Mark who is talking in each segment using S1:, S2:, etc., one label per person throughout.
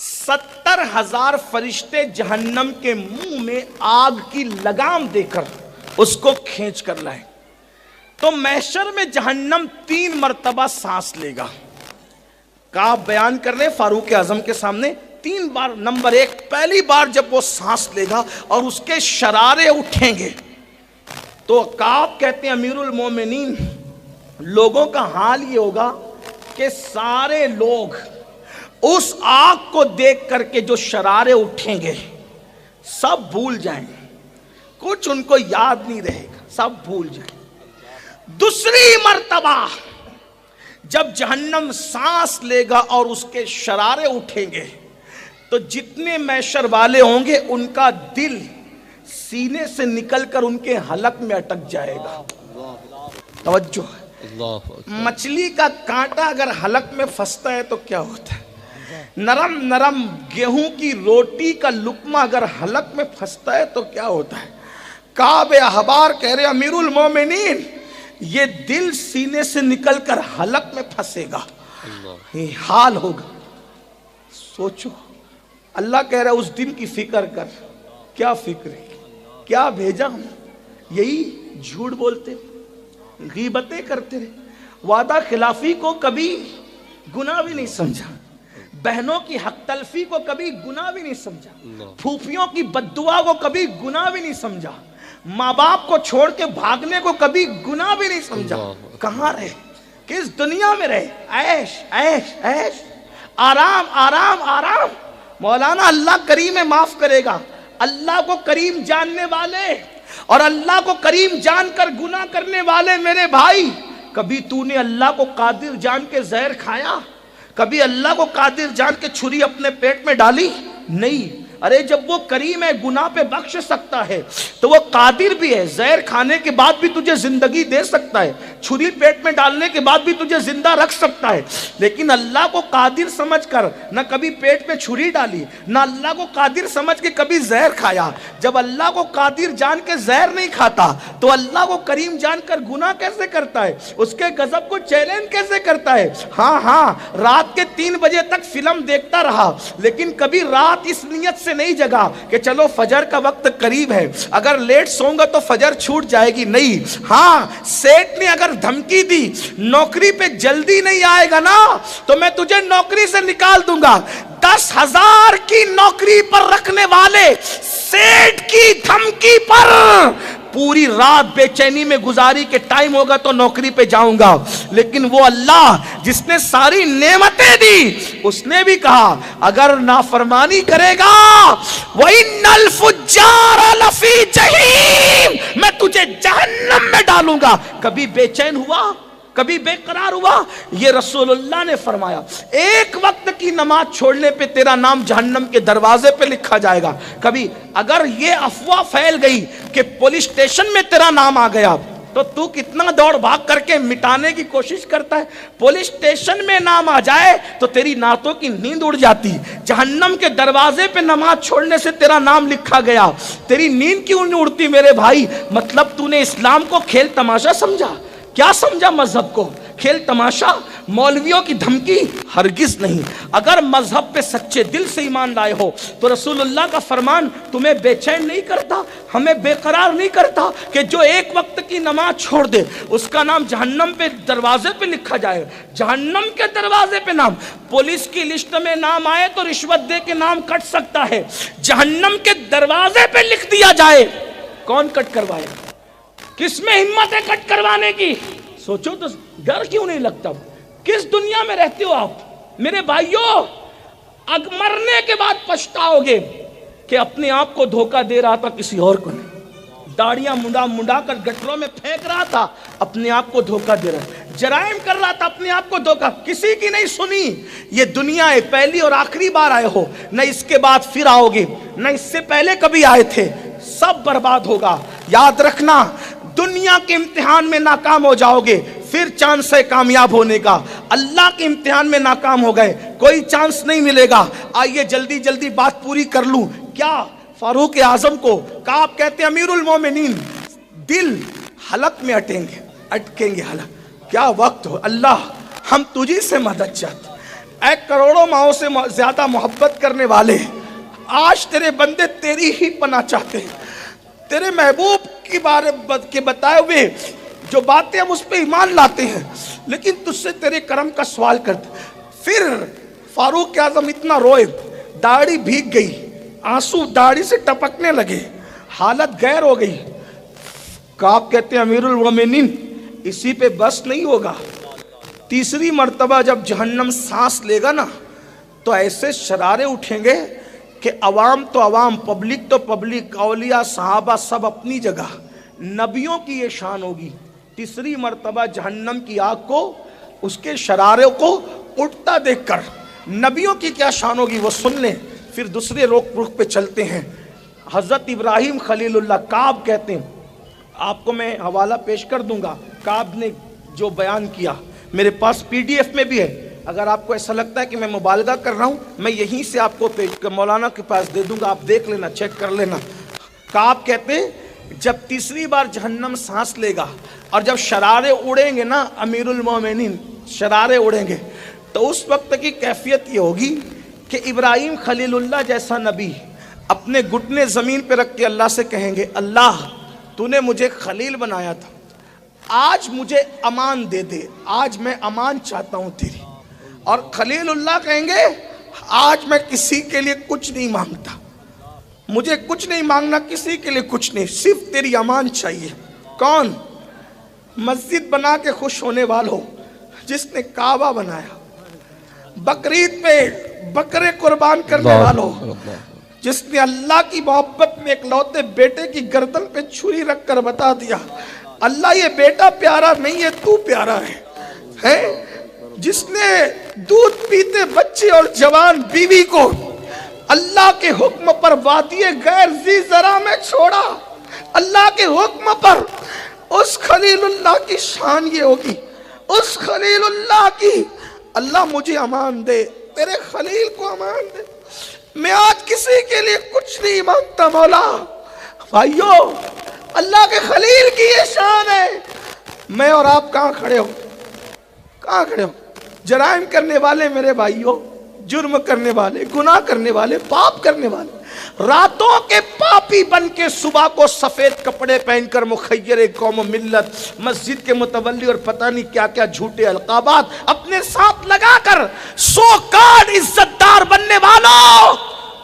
S1: 70 70,000 فرشتے جہنم کے منہ میں آگ کی لگام دے کر اس کو کھینچ کر لائیں تو محشر میں جہنم 3 مرتبہ سانس لے گا. کعب بیان کر رہے فاروق اعظم کے سامنے 3 بار. نمبر 1، پہلی بار جب وہ سانس لے گا اور اس کے شرارے اٹھیں گے تو کعب کہتے ہیں امیر المومنین لوگوں کا حال یہ ہوگا کہ سارے لوگ اس آگ کو دیکھ کر کے جو شرارے اٹھیں گے سب بھول جائیں گے, کچھ ان کو یاد نہیں رہے گا, سب بھول جائیں گے. دوسری مرتبہ جب جہنم سانس لے گا اور اس کے شرارے اٹھیں گے تو جتنے محشر والے ہوں گے ان کا دل سینے سے نکل کر ان کے حلق میں اٹک جائے گا. توجہ, مچھلی کا کانٹا اگر حلق میں پھنستا ہے تو کیا ہوتا ہے؟ نرم نرم گیہوں کی روٹی کا لقمہ اگر حلق میں پھنستا ہے تو کیا ہوتا ہے؟ کعب احبار کہہ رہے امیر المومنین یہ دل سینے سے نکل کر حلق میں پھنسے گا, یہ حال ہوگا. سوچو, اللہ کہہ رہا ہے اس دن کی فکر کر. کیا فکر ہے؟ کیا بھیجا ہم؟ یہی جھوٹ بولتے, غیبتیں کرتے رہے, وعدہ خلافی کو کبھی گناہ بھی نہیں سمجھا, بہنوں کی حق تلفی کو کبھی گناہ بھی نہیں سمجھا, پھوپھیوں کی بددعا کو کبھی گناہ بھی نہیں سمجھا, ماں باپ کو چھوڑ کے بھاگنے کو کبھی گناہ بھی نہیں سمجھا. کہاں رہے؟ کس دنیا میں رہے؟ عیش عیش عیش, آرام آرام آرام. مولانا اللہ کریم معاف کرے گا. اللہ کو کریم جاننے والے اور اللہ کو کریم جان کر گناہ کرنے والے میرے بھائی, کبھی تو نے اللہ کو قادر جان کے زہر کھایا؟ کبھی اللہ کو قادر جان کے چھری اپنے پیٹ میں ڈالی؟ نہیں. ارے جب وہ کریم ہے گناہ پہ بخش سکتا ہے تو وہ قادر بھی ہے, زہر کھانے کے بعد بھی تجھے زندگی دے سکتا ہے, چھری پیٹ میں ڈالنے کے بعد بھی تجھے زندہ رکھ سکتا ہے. لیکن اللہ کو قادر سمجھ کر نہ کبھی پیٹ میں چھری ڈالی, نہ اللہ کو قادر سمجھ کے کبھی زہر کھایا. جب اللہ کو قادر جان کے زہر نہیں کھاتا تو اللہ کو کریم جان کر گناہ کیسے کرتا ہے؟ اس کے غضب کو چیلنج کیسے کرتا ہے؟ ہاں رات کے 3 بجے تک فلم دیکھتا رہا لیکن کبھی رات اس نیت سے نہیں جگا کہ چلو فجر کا وقت قریب ہے, اگر لیٹ سوں گا تو فجر چھوٹ جائے گی. نہیں. ہاں, سیٹ نے اگر دھمکی دی نوکری پہ جلدی نہیں آئے گا نا تو میں تجھے نوکری سے نکال دوں گا. 10,000 کی نوکری پر رکھنے والے سیٹ کی دھمکی پر پوری رات بے چینی میں گزاری کے ٹائم ہوگا تو نوکری پہ جاؤں گا. لیکن وہ اللہ جس نے ساری نعمتیں دی اس نے بھی کہا اگر نافرمانی کرے گا وَإِنَّ الْفُجَّارَ لَفِي جَحِيمٍ, میں تجھے جہنم میں ڈالوں گا. کبھی بے چین ہوا؟ کبھی بے قرار ہوا؟ یہ رسول اللہ نے فرمایا ایک وقت کی نماز چھوڑنے پہ تیرا نام جہنم کے دروازے پہ لکھا جائے گا. کبھی اگر یہ افواہ پھیل گئی کہ پولیس اسٹیشن میں تیرا نام آ گیا تو تو کتنا دوڑ بھاگ کر کے مٹانے کی کوشش کرتا ہے. پولیس اسٹیشن میں نام آ جائے تو تیری نعتوں کی نیند اڑ جاتی. جہنم کے دروازے پہ نماز چھوڑنے سے تیرا نام لکھا گیا, تیری نیند کیوں نہیں اڑتی میرے بھائی؟ مطلب تو نے اسلام کو کھیل تماشا سمجھا. کیا سمجھا مذہب کو؟ کھیل تماشا؟ مولویوں کی دھمکی؟ ہرگز نہیں. اگر مذہب پہ سچے دل سے ایمان لائے ہو تو رسول اللہ کا فرمان تمہیں بے چین نہیں کرتا, ہمیں بے قرار نہیں کرتا کہ جو ایک وقت کی نماز چھوڑ دے اس کا نام جہنم پہ دروازے پہ لکھا جائے. جہنم کے دروازے پہ نام, پولیس کی لسٹ میں نام آئے تو رشوت دے کے نام کٹ سکتا ہے, جہنم کے دروازے پہ لکھ دیا جائے, کون کٹ کروائے؟ کس میں ہمت ہے کٹ کروانے کی؟ سوچو تو ڈر کیوں نہیں لگتا؟ کس دنیا میں رہتے ہو آپ میرے بھائیوں؟ مرنے کے بعد پچھتاؤ گے کہ اپنے آپ کو دھوکہ دے رہا تھا کسی اور کو نہیں. داڑیاں منڈا کر گٹروں میں پھینک رہا تھا, اپنے آپ کو دھوکہ دے رہا. جرائم کر رہا تھا, اپنے آپ کو دھوکہ. کسی کی نہیں سنی. یہ دنیا ہے, پہلی اور آخری بار آئے ہو, نہ اس کے بعد پھر آؤ گے, نہ اس سے پہلے کبھی آئے تھے. سب برباد ہوگا. یاد رکھنا, دنیا کے امتحان میں ناکام ہو جاؤ گے پھر چانس ہے کامیاب ہونے کا. اللہ کے امتحان میں ناکام ہو گئے, کوئی چانس نہیں ملے گا. آئیے جلدی جلدی بات پوری کر لوں. کیا فاروق اعظم کو کعب کہتے ہیں امیر المومنین دل حلق میں اٹکیں گے حلق. کیا وقت ہو. اللہ ہم تجھی سے مدد چاہتے, اے کروڑوں ماؤں سے زیادہ محبت کرنے والے, آج تیرے بندے تیری ہی پناہ چاہتے ہیں، تیرے محبوب کی بارے کے بتائے ہوئے جو باتیں ہم اس پہ ایمان لاتے ہیں، لیکن تجھ سے تیرے کرم کا سوال کرتے۔ پھر فاروق اعظم اتنا روئے، داڑھی بھیگ گئی، آنسو داڑھی سے ٹپکنے لگے، حالت غیر ہو گئی۔ کعب کہتے ہیں امیر المومنین اسی پہ بس نہیں ہوگا، تیسری مرتبہ جب جہنم سانس لے گا نا تو ایسے شرارے اٹھیں گے کہ عوام تو عوام، پبلک تو پبلک، اولیاء صحابہ سب اپنی جگہ، نبیوں کی یہ شان ہوگی۔ تیسری مرتبہ جہنم کی آگ کو، اس کے شراروں کو اٹھتا دیکھ کر نبیوں کی کیا شان ہوگی وہ سن لیں۔ پھر دوسرے رخ پہ چلتے ہیں۔ حضرت ابراہیم خلیل اللہ، کعب کہتے ہیں، آپ کو میں حوالہ پیش کر دوں گا، کعب نے جو بیان کیا میرے پاس PDF میں بھی ہے، اگر آپ کو ایسا لگتا ہے کہ میں مبالغہ کر رہا ہوں میں یہیں سے آپ کو مولانا کے پاس دے دوں گا، آپ دیکھ لینا، چیک کر لینا۔ کعب کہتے ہیں جب تیسری بار جہنم سانس لے گا اور جب شرارے اڑیں گے نا امیر المومنین، شرارے اڑیں گے، تو اس وقت کی کیفیت یہ ہوگی کہ ابراہیم خلیل اللہ جیسا نبی اپنے گھٹنے زمین پہ رکھ کے اللہ سے کہیں گے اللہ تو نے مجھے خلیل بنایا تھا، آج مجھے امان دے دے، آج میں امان چاہتا ہوں تیری۔ اور خلیل اللہ کہیں گے آج میں کسی کے لیے کچھ نہیں مانگتا، مجھے کچھ نہیں مانگنا، کسی کے لیے کچھ نہیں، صرف تیری امان چاہیے۔ کون؟ مسجد بنا کے خوش ہونے والوں، جس نے کعبہ بنایا، بقرعید پہ بکرے قربان کرنے والوں، جس نے اللہ کی محبت میں ایک لوتے بیٹے کی گردن پہ چھری رکھ کر بتا دیا اللہ یہ بیٹا پیارا نہیں ہے، تو پیارا ہے، جس نے دودھ پیتے بچے اور جوان بیوی کو اللہ کے حکم پر وادی غیر ذی زرع میں چھوڑا، اللہ کے حکم پر، اس خلیل اللہ کی شان یہ ہوگی، اس خلیل اللہ کی، اللہ مجھے امان دے، تیرے خلیل کو امان دے، میں آج کسی کے لیے کچھ نہیں مانگتا مولا۔ بھائیو اللہ کے خلیل کی یہ شان ہے۔ میں اور آپ کہاں کھڑے ہو؟ کہاں کھڑے ہو؟ جرائم کرنے والے میرے بھائیو، جرم کرنے والے، گناہ کرنے والے، پاپ کرنے والے، راتوں کے پاپی بن کے صبح کو سفید کپڑے پہن کر مخیر قوم و ملت، مسجد کے متولی اور پتہ نہیں کیا کیا جھوٹے القابات اپنے ساتھ لگا کر سو کارڈ عزت دار بننے والوں،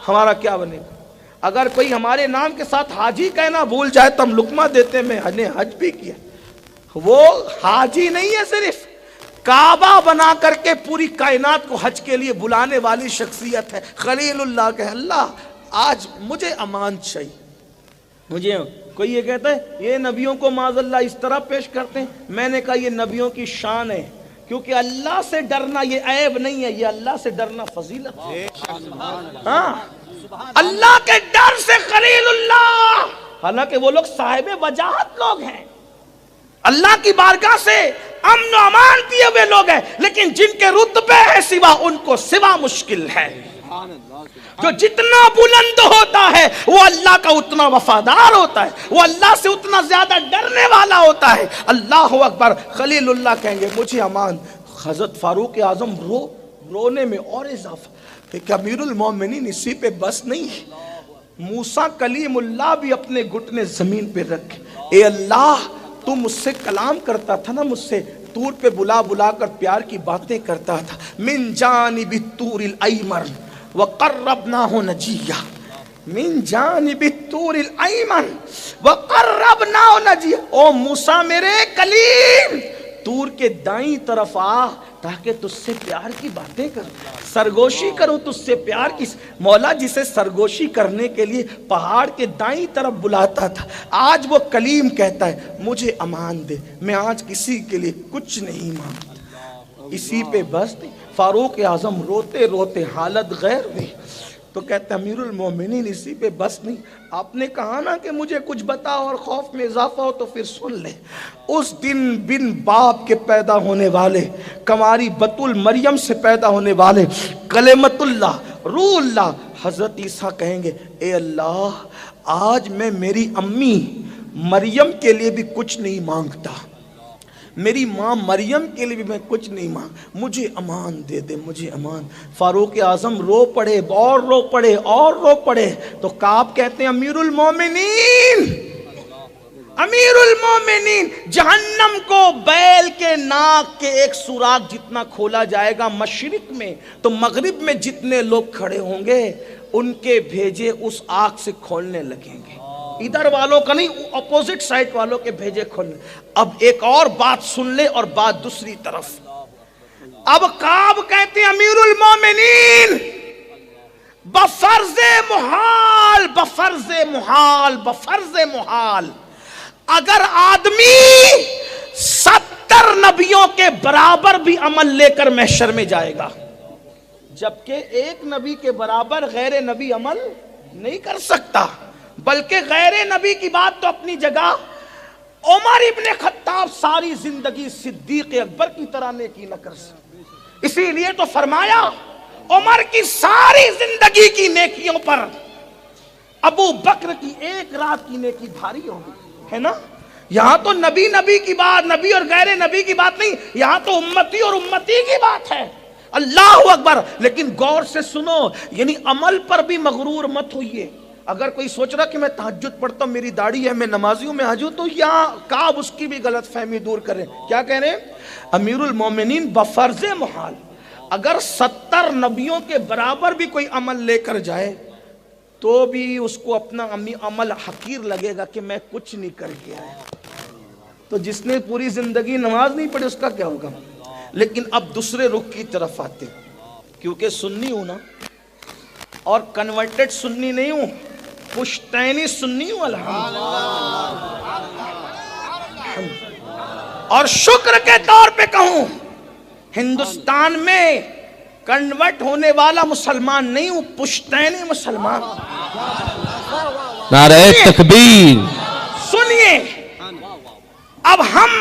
S1: ہمارا کیا بنے گا؟ اگر کوئی ہمارے نام کے ساتھ حاجی کہنا بھول جائے تو ہم لقمہ دیتے میں نے حج بھی کیا۔ وہ حاجی نہیں ہے، صرف کعبہ بنا کر کے پوری کائنات کو حج کے لیے بلانے والی شخصیت ہے۔ خلیل اللہ کہ اللہ آج مجھے امان چاہیے۔ مجھے کوئی یہ کہتا ہے یہ نبیوں کو معاذ اللہ اس طرح پیش کرتے ہیں، میں نے کہا یہ نبیوں کی شان ہے، کیونکہ اللہ سے ڈرنا یہ عیب نہیں ہے، یہ اللہ سے ڈرنا فضیلت ہے۔ ہاں اللہ کے ڈر سے خلیل اللہ، حالانکہ وہ لوگ صاحب وجاہت لوگ ہیں، اللہ کی بارگاہ سے امن و امان دیے ہوئے لوگ ہیں، لیکن جن کے رتبے ہیں سوا ان کو سوا مشکل ہے۔ جو جتنا بلند ہوتا ہے وہ اللہ کا اتنا وفادار ہوتا ہے، وہ اللہ سے اتنا زیادہ ڈرنے والا ہوتا ہے۔ اللہ اکبر۔ خلیل اللہ کہیں گے مجھے امان۔ حضرت فاروق اعظم رونے میں اور اضافہ کہ امیر المومنین اسی پہ بس نہیں، موسیٰ کلیم اللہ بھی اپنے گھٹنے زمین پہ رکھے، اے اللہ تو مجھ سے کلام کرتا تھا نا، مجھ سے طور پہ بلا بلا کر پیار کی باتیں کرتا تھا، من جانب الطور الایمن وقربناہ نجیہ، من جانب الطور الایمن وقربناہ نجیہ، او موسیٰ میرے کلیم طور کے دائیں طرف آ تاکہ تجھ سے پیار کی باتیں کروں، سرگوشی کروں تجھ سے پیار کی۔ مولا جسے سرگوشی کرنے کے لیے پہاڑ کے دائیں طرف بلاتا تھا، آج وہ کلیم کہتا ہے مجھے امان دے، میں آج کسی کے لیے کچھ نہیں مانگتا، اسی پہ بس نہیں۔ فاروق اعظم روتے روتے حالت غیر ہوئی تو کہتا امیر المومنین اسی پہ بس نہیں، آپ نے کہا نا کہ مجھے کچھ بتا اور خوف میں اضافہ ہو تو پھر سن لے۔ اس دن بن باپ کے پیدا ہونے والے، کماری بطول مریم سے پیدا ہونے والے، کلمت اللہ، روح اللہ، حضرت عیسیٰ کہیں گے اے اللہ آج میں میری امی مریم کے لیے بھی کچھ نہیں مانگتا، میری ماں مریم کے لیے بھی میں کچھ نہیں مانگ, مجھے امان دے دے, مجھے امان. فاروق اعظم رو پڑے اور رو پڑے اور رو پڑے تو کعب کہتے ہیں امیر المومنین, امیر المومنین, جہنم کو بیل کے ناک کے ایک سوراخ جتنا کھولا جائے گا مشرق میں تو مغرب میں جتنے لوگ کھڑے ہوں گے ان کے بھیجے اس آگ سے کھولنے لگیں گے, ادھر والوں کا نہیں, اپوزٹ سائڈ والوں کے بھیجے کھولنے. اب ایک اور بات سن لے اور بات دوسری طرف. اب کعب کہتے ہیں امیر المومنین بفرض محال, بفرض محال, بفرض محال, اگر آدمی 70 نبیوں کے برابر بھی عمل لے کر محشر میں جائے گا, جبکہ ایک نبی کے برابر غیر نبی عمل نہیں کر سکتا, بلکہ غیر نبی کی بات تو اپنی جگہ, عمر ابن خطاب ساری زندگی صدیق اکبر کی طرح نیکی نہ کر سکتے, اسی لیے تو فرمایا عمر کی ساری زندگی کی نیکیوں پر ابو بکر کی ایک رات کی نیکی بھاری ہوگی, ہے نا. یہاں تو نبی کی بات, نبی اور غیر نبی کی بات نہیں, یہاں تو امتی اور امتی کی بات ہے. اللہ اکبر. لیکن غور سے سنو, یعنی عمل پر بھی مغرور مت ہوئیے. اگر کوئی سوچ رہا کہ میں تہجد پڑھتا ہوں, میری داڑھی ہے, میں نمازی ہوں, میں حج ہوں, تو یہاں کعب اس کی بھی غلط فہمی دور کریں. کیا کہہ رہے ہیں؟ امیر المومنین بفرض محال, اگر 70 نبیوں کے برابر بھی کوئی عمل لے کر جائے تو بھی اس کو اپنا عمل حقیر لگے گا کہ میں کچھ نہیں کر کے آیا. تو جس نے پوری زندگی نماز نہیں پڑھی اس کا کیا ہوگا. لیکن اب دوسرے رخ کی طرف آتے, کیونکہ سنی ہوں نا, اور کنورٹڈ سنی نہیں ہوں, پشتینی سنی ہوں الحمدللہ. اور شکر کے طور پہ کہوں, ہندوستان میں کنورٹ ہونے والا مسلمان نہیں ہوں, پشتینی مسلمان.
S2: نعرہ تکبیر.
S1: سنیے, اب ہم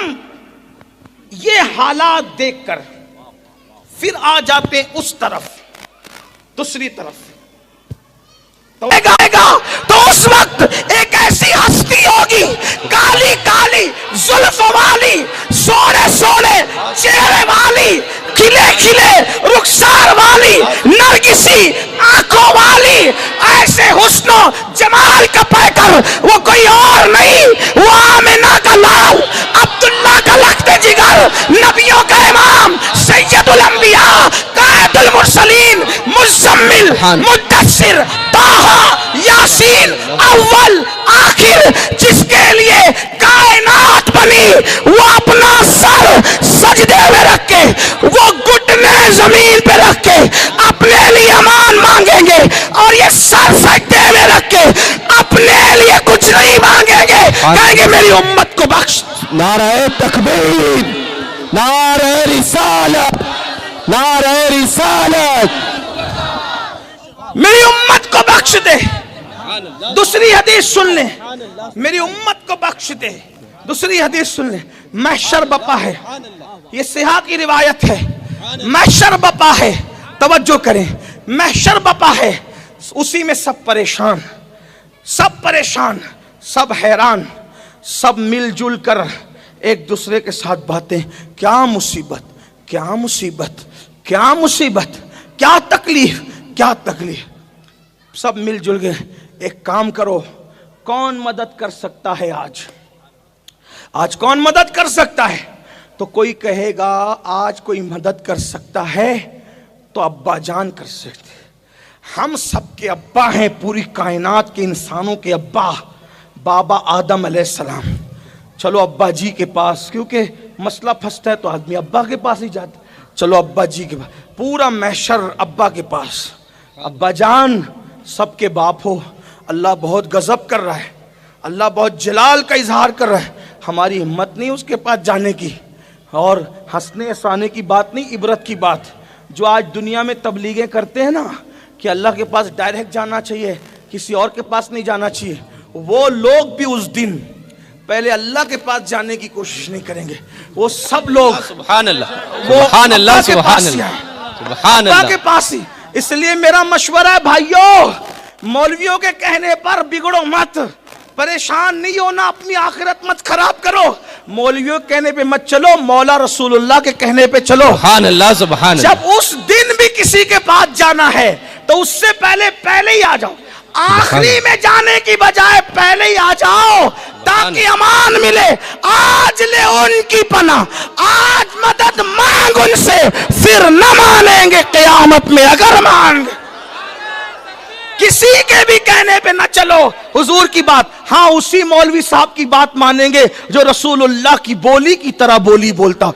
S1: یہ حالات دیکھ کر پھر آ جاتے ہیں اس طرف, دوسری طرف. تو اس وقت ایک ایسی ہستی ہوگی, کالی کالی زلف والی, سونے سونے چہرے والی, کھلے کھلے رخسار والی, نرگسی آنکھوں والی, ایسے حسن و جمال کا پیکر وہ کوئی اور نہیں, وہ آمنہ کا لال, عبداللہ کا لخت جگر, نبیوں کا امام, سید الانبیاء, قائد المرسلین, مزمل, مدثر, طٰہٰ, یاسین, اول آخر, جس کے لیے کائنات بنی, وہ اپنا سر سجدے میں رکھ کے, وہ گھٹنے زمین پہ رکھ کے اپنے لیے امان مانگیں گے, اور یہ سر سجدے میں رکھ کے اپنے لیے کچھ نہیں مانگیں گے, کہیں گے میری امت کو بخش.
S2: نعرہ تکبیر, نعرہ رسالت, نعرہ رسالت.
S1: میری امت کو بخش دے. دوسری حدیث سن لیں, میری امت کو بخش دے. دوسری حدیث سن لیں, محشر بپا ہے, یہ صحیح کی روایت ہے, محشر بپا ہے, توجہ کریں, محشر بپا ہے, اسی میں سب پریشان, سب پریشان, سب حیران, سب مل جل کر ایک دوسرے کے ساتھ باتیں, کیا مصیبت, کیا مصیبت, کیا مصیبت, کیا تکلیف, کیا تکلیف. سب مل جل گئے, ایک کام کرو, کون مدد کر سکتا ہے آج, آج کون مدد کر سکتا ہے. تو کوئی کہے گا آج کوئی مدد کر سکتا ہے تو ابا جان کر سکتے, ہم سب کے ابا ہیں, پوری کائنات کے انسانوں کے ابا, بابا آدم علیہ السلام. چلو ابا جی کے پاس, کیونکہ مسئلہ پھنستا ہے تو آدمی ابا کے پاس ہی جاتا, چلو ابا جی کے پاس, پورا محشر ابا کے پاس. ابا جان سب کے باپ ہو, اللہ بہت غضب کر رہا ہے, اللہ بہت جلال کا اظہار کر رہا ہے, ہماری ہمت نہیں اس کے پاس جانے کی. اور ہنسنے ہنسانے کی بات نہیں, عبرت کی بات. جو آج دنیا میں تبلیغیں کرتے ہیں نا کہ اللہ کے پاس ڈائریکٹ جانا چاہیے, کسی اور کے پاس نہیں جانا چاہیے, وہ لوگ بھی اس دن پہلے اللہ کے پاس جانے کی کوشش نہیں کریں گے. وہ سب لوگ
S2: سبحان اللہ,
S1: وہ
S2: سبحان اللہ,
S1: اللہ کے
S2: سبحان
S1: پاس ہی
S2: اللہ,
S1: آئیں,
S2: سبحان
S1: اللہ
S2: اللہ.
S1: کے پاس ہی. اس لیے میرا مشورہ ہے بھائیوں, مولویوں کے کہنے پر بگڑو مت, پریشان نہیں ہونا, اپنی آخرت مت خراب کرو. مولویوں کے کہنے پہ مت چلو, مولا رسول اللہ کے کہنے پہ چلو.
S3: سبحان اللہ سبحان اللہ.
S1: جب اس دن بھی کسی کے پاس جانا ہے تو اس سے پہلے ہی آ جاؤ. آخری میں جانے کی بجائے پہلے ہی آ جاؤ تاکہ امان ملے. آج لے ان کی پناہ, آج مدد مانگ ان سے, پھر نہ مانیں گے قیامت میں اگر مانگ. کسی کے بھی کہنے پہ نہ چلو, حضور کی بات, ہاں اسی مولوی صاحب کی بات مانیں گے جو رسول اللہ کی بولی کی طرح بولی بولتا.